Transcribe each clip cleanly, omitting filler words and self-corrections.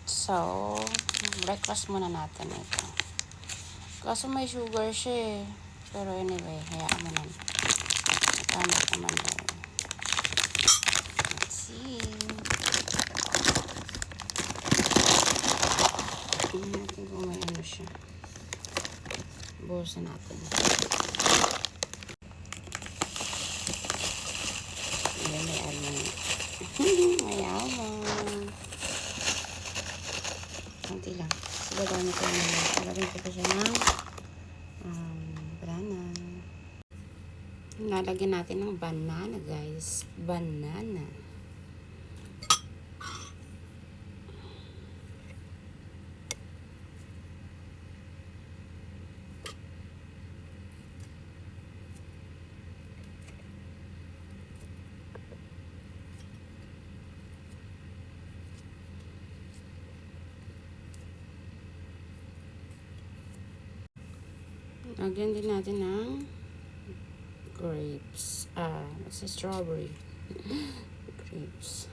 So, breakfast muna natin ito. Kaso may sugar siya eh. Pero anyway, hayaan mo nun. Tama naman daw. Let's see. Tingnan natin kung may ano siya. Buhusan natin. Ayan, may almond. May almond. Kunti lang. Siguro nito naman. Lagyan ko pa siya ng banana. Lalagyan natin ng banana, guys. Banana. Lagyan din natin ng grapes. It's a strawberry. Grapes.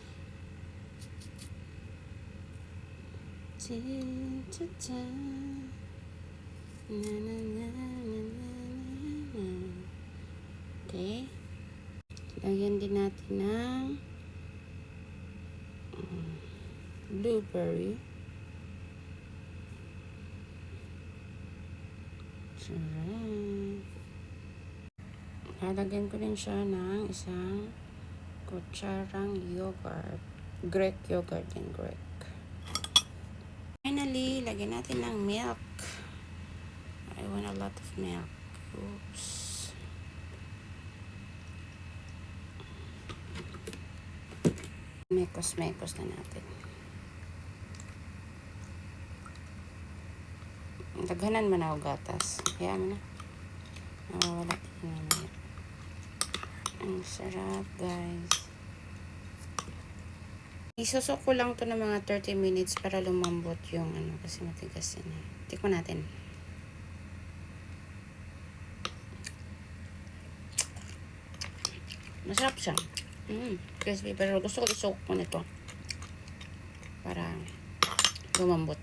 Okay. Lagyan din natin ng blueberry. Lalagyan ko din siya ng isang kutsarang yogurt. Greek yogurt and Greek. Finally, lagyan natin ng milk. I want a lot of milk. Oops. Mekos na natin. Daghanan man ako gatas. Kaya mo na. Wala. Ang sarap, guys. Isusok ko lang to ng mga 30 minutes para lumambot yung ano kasi matigas yan. Tikman natin. Masarap siya. Crispy. Pero gusto ko isok ko nito para lumambot.